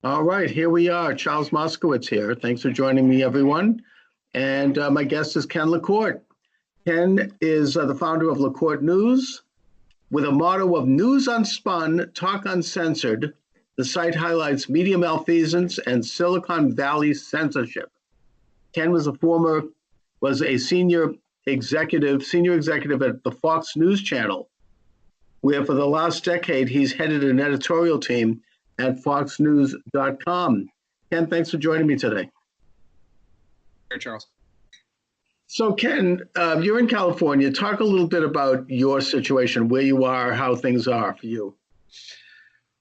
All right, here we are. Charles Moscowitz here. Thanks for joining me, everyone. And my guest is Ken LaCorte. Ken is the founder of LaCorte News. With a motto of news unspun, talk uncensored, the site highlights media malfeasance and Silicon Valley censorship. Ken was a senior executive at the Fox News Channel, where for the last decade he's headed an editorial team at foxnews.com. Ken, thanks for joining me today. Hey, Charles. So, Ken, you're in California. Talk a little bit about your situation, where you are, how things are for you.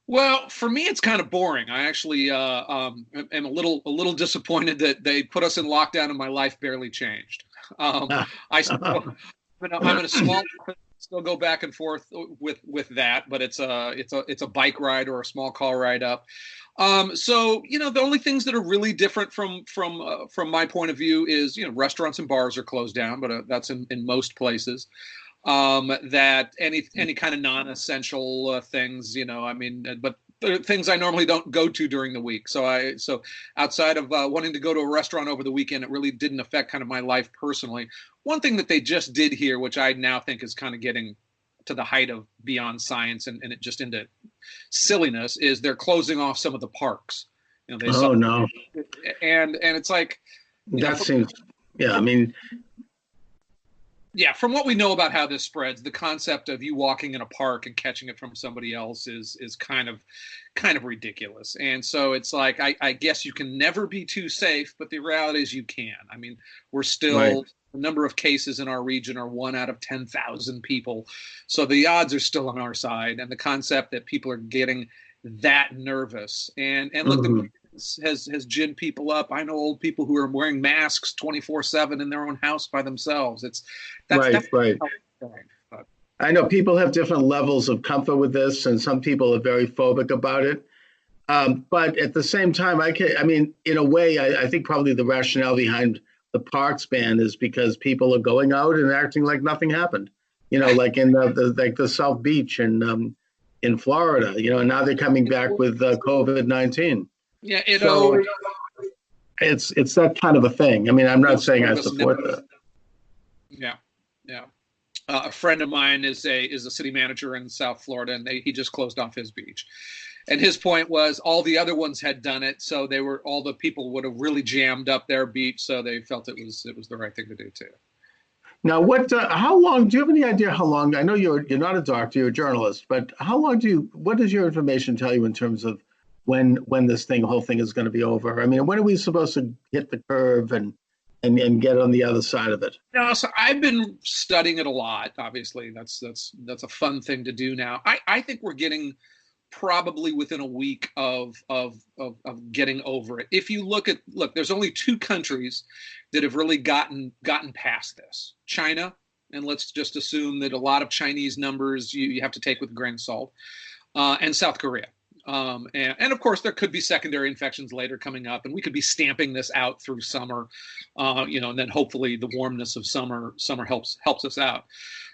Well, for me, it's kind of boring. I actually am a little disappointed that they put us in lockdown and my life barely changed. I still, I'm in a small. Still go back and forth with that, but it's a bike ride or a small car ride up. So the only things that are really different from my point of view is restaurants and bars are closed down, but that's in most places. That any kind of non-essential things, but things I normally don't go to during the week. So outside of wanting to go to a restaurant over the weekend, it really didn't affect kind of my life personally. One thing that they just did here, which I now think is kind of getting to the height of beyond science and it just into silliness, is they're closing off some of the parks. No. And it's like seems, yeah, from what we know about how this spreads, the concept of you walking in a park and catching it from somebody else is kind of ridiculous. And so it's like, I guess you can never be too safe, but the reality is you can. I mean, we're still, right. The number of cases in our region are 1 out of 10,000 people. So the odds are still on our side. And the concept that people are getting that nervous and look, the has ginned people up. I know old people who are wearing masks 24/7 in their own house by themselves. That's right. I know people have different levels of comfort with this, and some people are very phobic about it. But at the same time, in a way, I think probably the rationale behind the parks ban is because people are going out and acting like nothing happened. Like in the South Beach and in Florida. And now they're coming back with COVID-19. Yeah, it's that kind of a thing. I mean, I'm not saying I support that. Yeah. A friend of mine is a city manager in South Florida, and he just closed off his beach. And his point was all the other ones had done it, so all the people would have really jammed up their beach, so they felt it was the right thing to do too. Now, how long? Do you have any idea how long? I know you're not a doctor, you're a journalist, but how long what does your information tell you in terms of when this whole thing is going to be over? I mean, when are we supposed to hit the curve and get on the other side of it? No, so I've been studying it a lot. Obviously, that's a fun thing to do now. I think we're getting probably within a week of getting over it. If you look, there's only 2 countries that have really gotten past this: China, and let's just assume that a lot of Chinese numbers you have to take with a grain of salt, and South Korea. And of course, there could be secondary infections later coming up, and we could be stamping this out through summer, and then hopefully the warmness of summer helps us out.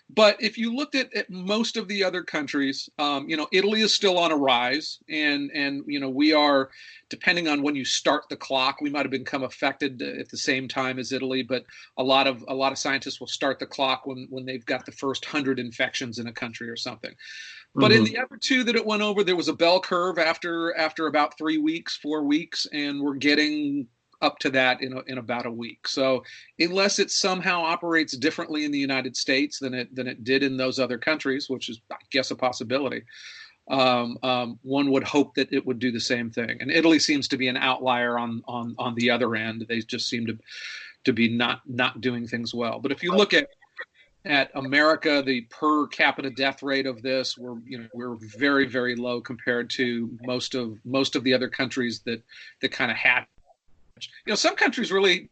But if you looked at most of the other countries, Italy is still on a rise, and we are, depending on when you start the clock, we might have become affected at the same time as Italy. But a lot of scientists will start the clock when they've got the first 100 infections in a country or something. But in the other 2 that it went over, there was a bell curve after about 3 weeks, 4 weeks, and we're getting up to that in about a week. So unless it somehow operates differently in the United States than it did in those other countries, which is, I guess, a possibility, one would hope that it would do the same thing. And Italy seems to be an outlier on the other end. They just seem to be not doing things well. But if you look at America, the per capita death rate of this, we're very, very low compared to most of the other countries that kind of had. Some countries really,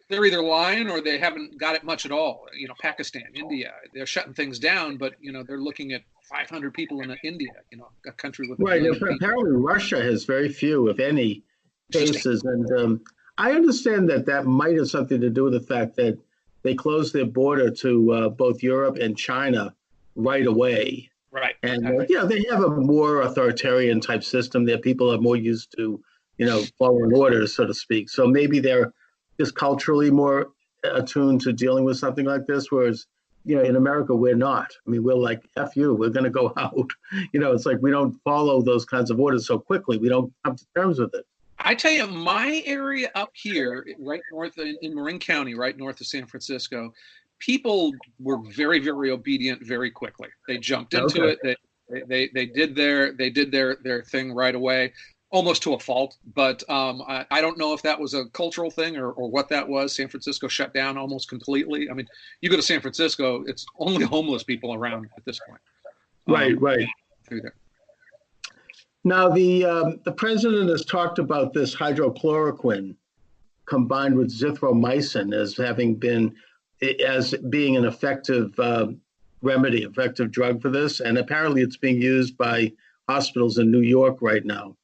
they're either lying or they haven't got it much at all. Pakistan, India, they're shutting things down, but they're looking at 500 people in India. A country with right. Apparently, Russia has very few, if any, cases, and I understand that might have something to do with the fact that they closed their border to both Europe and China right away. Right. And they have a more authoritarian type system that people are more used to following orders, so to speak. So maybe they're just culturally more attuned to dealing with something like this, whereas, in America, we're not. I mean, we're like, F you, we're going to go out. It's like we don't follow those kinds of orders so quickly. We don't come to terms with it. I tell you, my area up here, right north in Marin County, right north of San Francisco, people were very, very obedient very quickly. They jumped into it. They did their thing right away, almost to a fault. But I don't know if that was a cultural thing or what that was. San Francisco shut down almost completely. I mean, you go to San Francisco, it's only homeless people around at this point. Right. Through there. Now, the president has talked about this hydrochloroquine combined with zithromycin as being an effective remedy, effective drug for this. And apparently it's being used by hospitals in New York right now.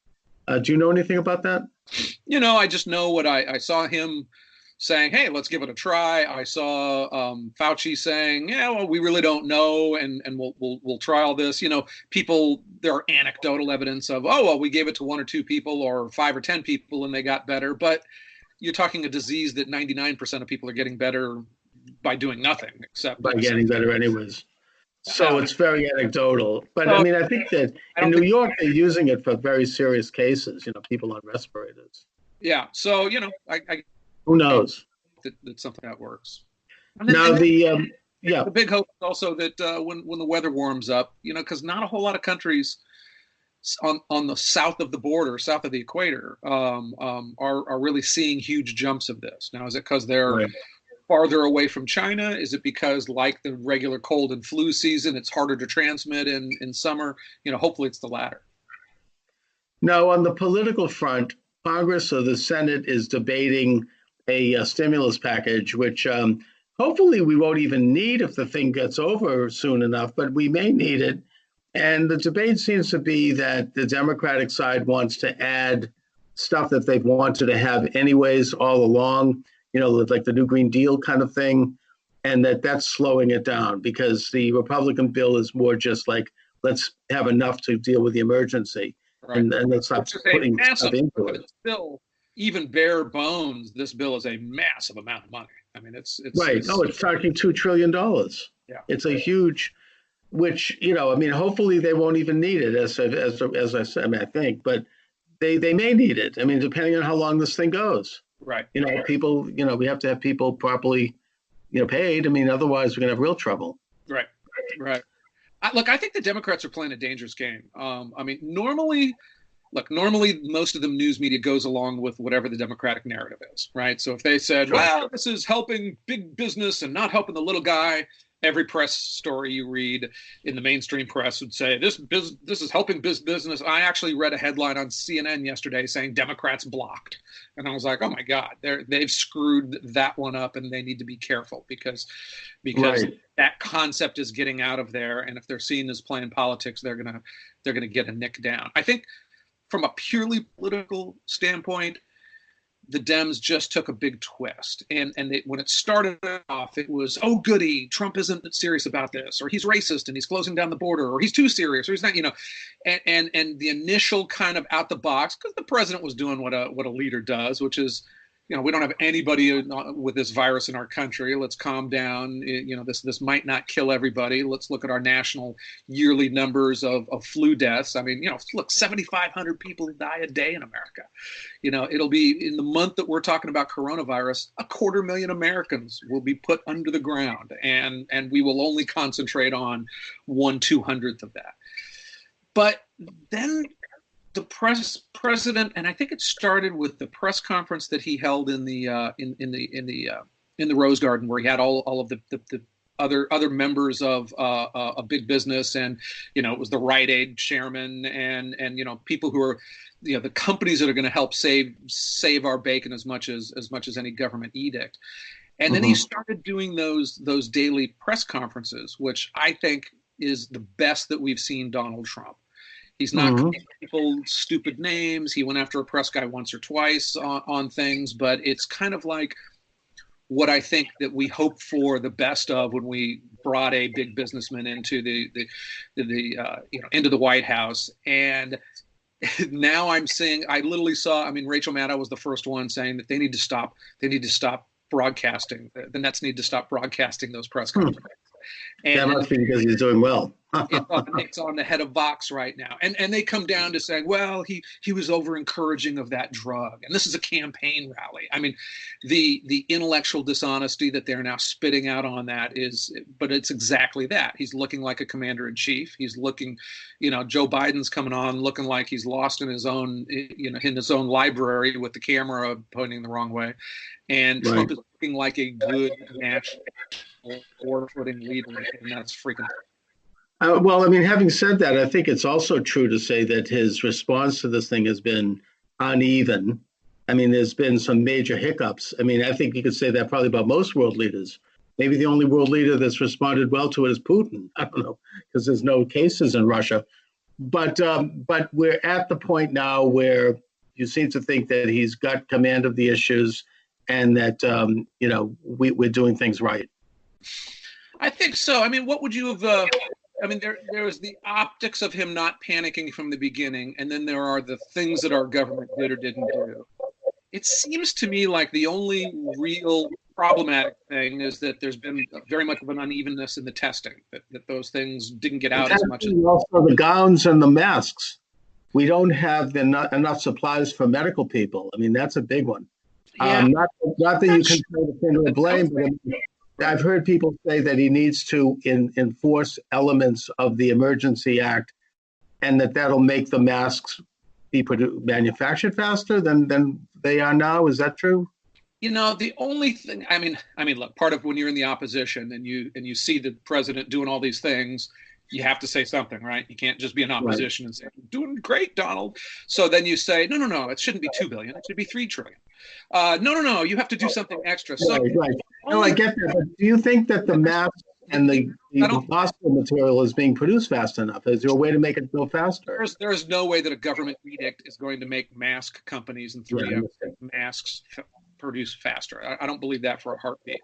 Do you know anything about that? I just know what I saw him saying, hey, let's give it a try. I saw Fauci saying, yeah, well, we really don't know, and we'll try all this. There are anecdotal evidence of, oh, well, we gave it to 1 or 2 people or 5 or 10 people and they got better. But you're talking a disease that 99% of people are getting better by doing nothing except by getting better anyways. So it's very anecdotal. But I mean, I think that in New York, they're using it for very serious cases, people on respirators. Yeah. So, who knows? That's something that works. The big hope is also that when the weather warms up, because not a whole lot of countries on the south of the border, south of the equator, are really seeing huge jumps of this. Now, is it because they're farther away from China? Is it because, like the regular cold and flu season, it's harder to transmit in summer? Hopefully it's the latter. Now, on the political front, Congress or the Senate is debating a stimulus package, which hopefully we won't even need if the thing gets over soon enough, but we may need it. And the debate seems to be that the Democratic side wants to add stuff that they've wanted to have anyways all along, like the New Green Deal kind of thing, and that's slowing it down because the Republican bill is more just like, let's have enough to deal with the emergency. Right. And let's stop putting stuff into it. Still, even bare bones, this bill is a massive amount of money. I mean, it's right. It's talking $2 trillion. Yeah, it's a huge, which hopefully they won't even need it as I said. I think, but they may need it. I mean, depending on how long this thing goes. Right. People. We have to have people properly, paid. I mean, otherwise we're gonna have real trouble. Right. I think the Democrats are playing a dangerous game. Normally most of the news media goes along with whatever the Democratic narrative is, right? So if they said, well, this is helping big business and not helping the little guy, every press story you read in the mainstream press would say this is helping business. I actually read a headline on CNN yesterday saying Democrats blocked, and I was like, oh my God, they've screwed that one up, and they need to be careful because right. That concept is getting out of there, and if they're seen as playing politics, they're gonna get a nick down. I think from a purely political standpoint, the Dems just took a big twist. And when it started off, it was, oh, goody, Trump isn't serious about this, or he's racist and he's closing down the border, or he's too serious, or he's not, and the initial kind of out the box, because the president was doing what a leader does, which is, we don't have anybody with this virus in our country. Let's calm down. This might not kill everybody. Let's look at our national yearly numbers of flu deaths. I mean, look, 7,500 people die a day in America. It'll be in the month that we're talking about coronavirus, 250,000 Americans will be put under the ground, and we will only concentrate on 1/200th of that. But then the president, and I think it started with the press conference that he held in the Rose Garden, where he had all of the other members of a big business, and it was the Rite Aid chairman and people who are the companies that are going to help save our bacon as much as any government edict. And then he started doing those daily press conferences, which I think is the best that we've seen Donald Trump. He's not calling people stupid names. He went after a press guy once or twice on things, but it's kind of like what I think that we hoped for the best of when we brought a big businessman into into the White House. And now I'm seeing, I literally saw, I mean, Rachel Maddow was the first one saying that they need to stop broadcasting. The Nets need to stop broadcasting those press conferences. That must be because he's doing well. It's on the head of Vox right now. And they come down to saying, well, he was over encouraging of that drug. And this is a campaign rally. I mean, the intellectual dishonesty that they're now spitting out on that but it's exactly that. He's looking like a commander in chief. He's looking, Joe Biden's coming on looking like he's lost in his own, in his own library with the camera pointing the wrong way. And Trump is looking like a good national forward-footing leader, and that's freaking. Well, I mean, having said that, I think it's also true to say that his response to this thing has been uneven. I mean, there's been some major hiccups. I mean, I think you could say that probably about most world leaders. Maybe the only world leader that's responded well to it is Putin. I don't know, because there's no cases in Russia. But we're at the point now where you seem to think that he's got command of the issues and that, we're doing things right. I think so. I mean, what would you have... I mean, there was the optics of him not panicking from the beginning, and then there are the things that our government did or didn't do. It seems to me like the only real problematic thing is that there's been very much of an unevenness in the testing, that those things didn't get out as much as... Also, the gowns and the masks. We don't have enough supplies for medical people. I mean, that's a big one. Yeah. Not that you can throw the finger of blame, but I've heard people say that he needs to enforce elements of the Emergency Act, and that'll make the masks be manufactured faster than they are now. Is that true? The only thing, I mean, look, part of when you're in the opposition and you see the president doing all these things, you have to say something, right? You can't just be in opposition and say, doing great, Donald. So then you say, no, it shouldn't be $2 billion. It should be $3 trillion. No, you have to do something extra. So, right. No, I get that. But do you think that the masks and the hospital material is being produced fast enough? Is there a way to make it go faster? There is no way that a government edict is going to make mask companies and 3M masks produce faster. I don't believe that for a heartbeat.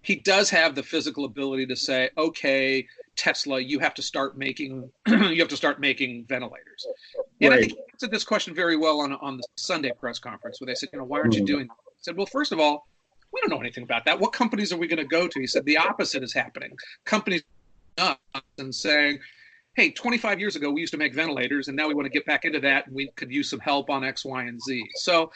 He does have the physical ability to say, okay, Tesla, you have to start making ventilators. And I think he answered this question very well on the Sunday press conference where they said, why aren't you doing that? I said, well, first of all, we don't know anything about that. What companies are we going to go to? He said the opposite is happening. Companies up and saying, hey, 25 years ago, we used to make ventilators, and now we want to get back into that, and we could use some help on X, Y, and Z. So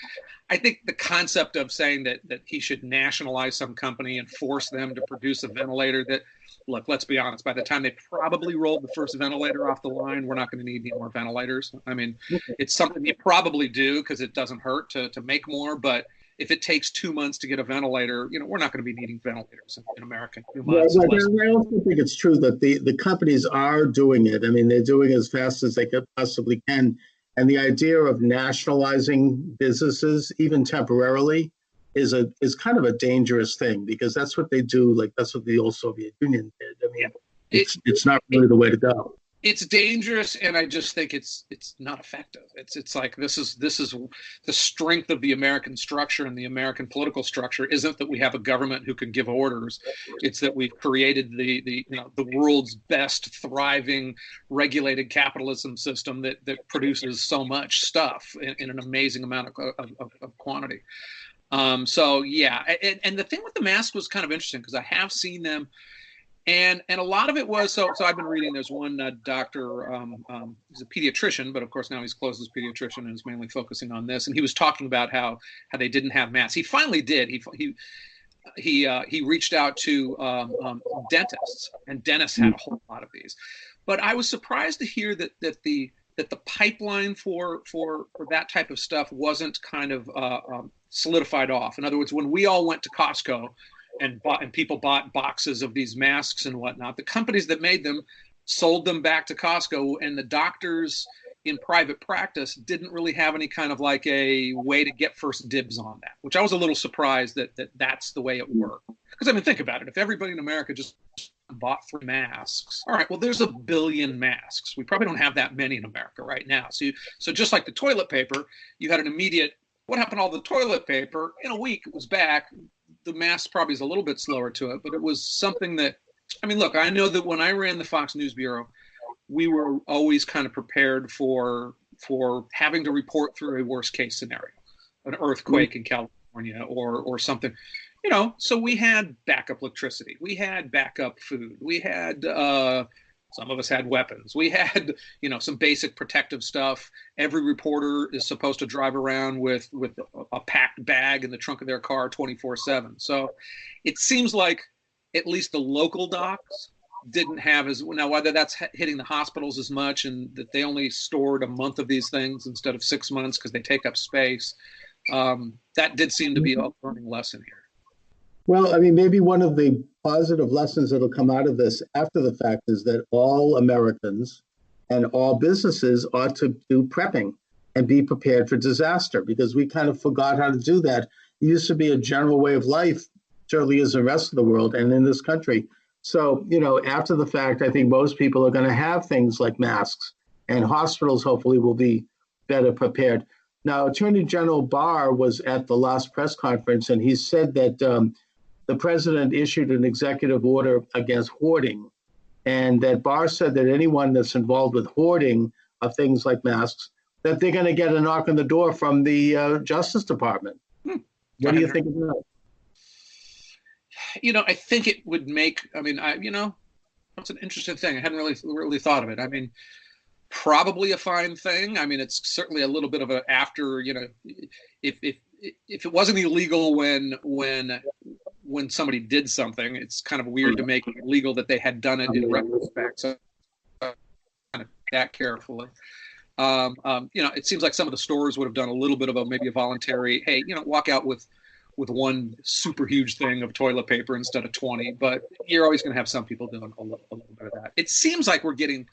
I think the concept of saying that he should nationalize some company and force them to produce a ventilator that, look, let's be honest, by the time they probably rolled the first ventilator off the line, we're not going to need any more ventilators. I mean, it's something you probably do because it doesn't hurt to make more, but if it takes 2 months to get a ventilator, we're not going to be needing ventilators in America in 2 months. I also think it's true that the companies are doing it. I mean, they're doing it as fast as they possibly can. And the idea of nationalizing businesses, even temporarily, is kind of a dangerous thing because that's what they do. Like that's what the old Soviet Union did. I mean, it's not really the way to go. It's dangerous, and I just think it's not effective. It's like this is the strength of the American structure and the American political structure isn't that we have a government who can give orders. It's that we've created the world's best thriving regulated capitalism system that produces so much stuff in an amazing amount of quantity. So yeah, and the thing with the mask was kind of interesting because I have seen them. And a lot of it was, so I've been reading, there's one doctor, he's a pediatrician, but of course now he's closed as pediatrician and is mainly focusing on this. And he was talking about how they didn't have masks. He finally did. He reached out to dentists, and dentists had a whole lot of these. But I was surprised to hear that the pipeline for that type of stuff wasn't kind of solidified off. In other words, when we all went to Costco, and people bought boxes of these masks and whatnot, the companies that made them sold them back to Costco, and the doctors in private practice didn't really have any kind of like a way to get first dibs on that, which I was a little surprised that's the way it worked. Because I mean, think about it. If everybody in America just bought 3 masks, all right, well, there's 1 billion masks. We probably don't have that many in America right now. So just like the toilet paper, you had an immediate, what happened to all the toilet paper? In a week, it was back. The mask probably is a little bit slower to it, but it was something that, I mean, look, I know that when I ran the Fox News Bureau, we were always kind of prepared for for having to report through a worst case scenario, an earthquake in California or something. So we had backup electricity, we had backup food, we had some of us had weapons, we had some basic protective stuff. Every reporter is supposed to drive around with a packed bag in the trunk of their car 24/7. So it seems like at least the local docs didn't have as now, whether that's hitting the hospitals as much and that they only stored a month of these things instead of 6 months because they take up space. That did seem to be a learning lesson here. Well, I mean, maybe one of the positive lessons that'll come out of this after the fact is that all Americans and all businesses ought to do prepping and be prepared for disaster, because we kind of forgot how to do that. It used to be a general way of life, certainly as the rest of the world and in this country. So, after the fact, I think most people are going to have things like masks, and hospitals hopefully will be better prepared. Now, Attorney General Barr was at the last press conference, and he said that the president issued an executive order against hoarding, and that Barr said that anyone that's involved with hoarding of things like masks, that they're going to get a knock on the door from the Justice Department. What do you think of that? I think it would make, it's an interesting thing. I hadn't really thought of it. I mean, probably a fine thing. I mean, it's certainly a little bit of a after, if it wasn't illegal when somebody did something, it's kind of weird to make it illegal that they had done it in retrospect. So kind of that carefully. It seems like some of the stores would have done a little bit of maybe a voluntary, hey, walk out with one super huge thing of toilet paper instead of 20, but you're always going to have some people doing a little bit of that. It seems like we're getting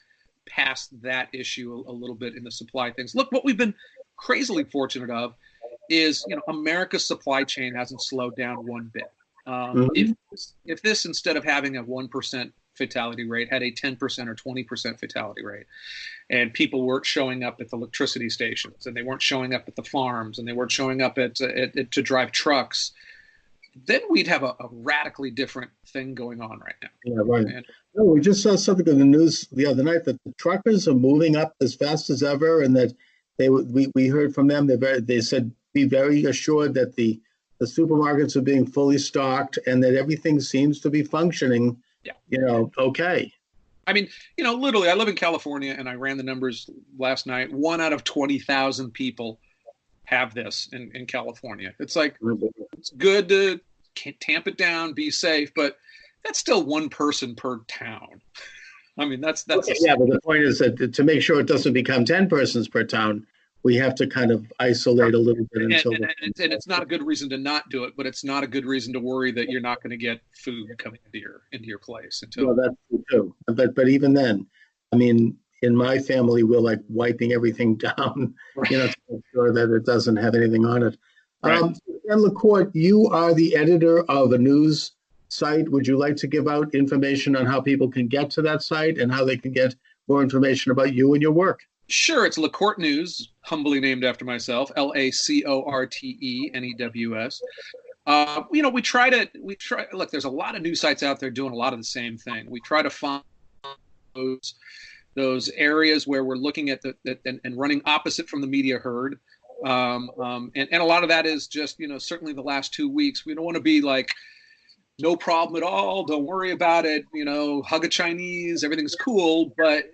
past that issue a little bit in the supply things. Look, what we've been crazily fortunate of is, America's supply chain hasn't slowed down one bit. If this, instead of having a 1% fatality rate, had a 10% or 20% fatality rate, and people weren't showing up at the electricity stations, and they weren't showing up at the farms, and they weren't showing up to drive trucks, then we'd have a radically different thing going on right now. Yeah, right. We just saw something in the news the other night that the truckers are moving up as fast as ever, and that we heard from them. They said be very assured that the supermarkets are being fully stocked and that everything seems to be functioning. Yeah. Okay. I mean, literally, I live in California, and I ran the numbers last night. 1 out of 20,000 people have this in California. It's like, it's good to tamp it down, be safe, but that's still one person per town. I mean, that's yeah. But the point is that to make sure it doesn't become 10 persons per town, we have to kind of isolate a little bit until. And it's not a good reason to not do it, but it's not a good reason to worry that you're not going to get food coming into your place until. Well, that's true too. But even then, I mean, in my family, we're like wiping everything down, right, to make sure that it doesn't have anything on it. Right. And LaCorte, you are the editor of a news site. Would you like to give out information on how people can get to that site and how they can get more information about you and your work? Sure. It's LaCorte News, humbly named after myself, LaCorteNews. We try, look, there's a lot of news sites out there doing a lot of the same thing. We try to find those areas where we're looking at and running opposite from the media herd. And a lot of that is just, certainly the last 2 weeks, we don't want to be like, no problem at all, don't worry about it, hug a Chinese, everything's cool. But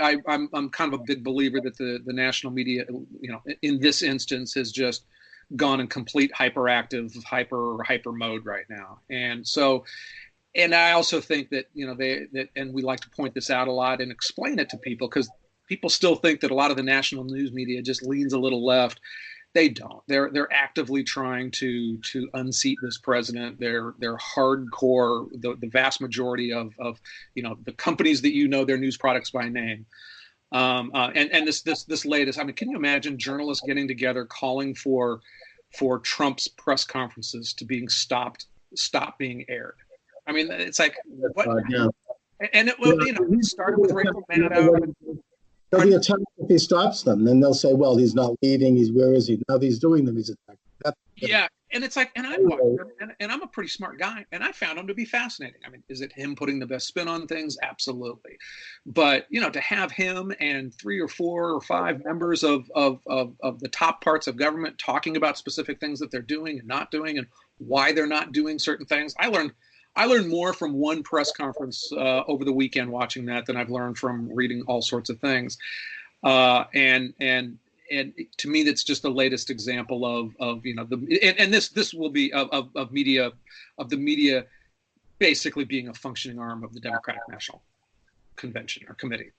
I'm kind of a big believer that the national media, in this instance, has just gone in complete hyperactive, hyper mode right now. And so, and I also think that, and we like to point this out a lot and explain it to people, because people still think that a lot of the national news media just leans a little left. They don't. They're actively trying to unseat this president. They're hardcore. The vast majority of the companies that their news products by name. And this latest. I mean, can you imagine journalists getting together calling for Trump's press conferences to being stop being aired? I mean, it's like what? Yeah. And it started with Rachel Maddow. There'll be a time if he stops them, then they'll say, well, he's not leading. Where is he? Now he's doing them. He's attacking. Yeah. And it's like, and I watched him, and I'm a pretty smart guy, and I found him to be fascinating. I mean, is it him putting the best spin on things? Absolutely. But, to have him and 3 or 4 or 5 members of the top parts of government talking about specific things that they're doing and not doing and why they're not doing certain things. I learned more from one press conference over the weekend watching that than I've learned from reading all sorts of things. And to me, that's just the latest example of this will be of the media basically being a functioning arm of the Democratic National Convention or Committee.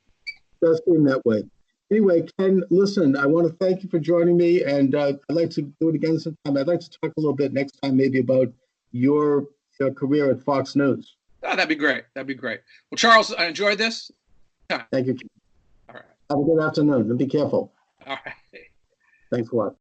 It does seem that way. Anyway, Ken, listen, I want to thank you for joining me, and I'd like to do it again sometime. I'd like to talk a little bit next time, maybe about your career at Fox News. Oh, that'd be great. That'd be great. Well, Charles, I enjoyed this. Thank you. All right. Have a good afternoon, and be careful. All right. Thanks a lot.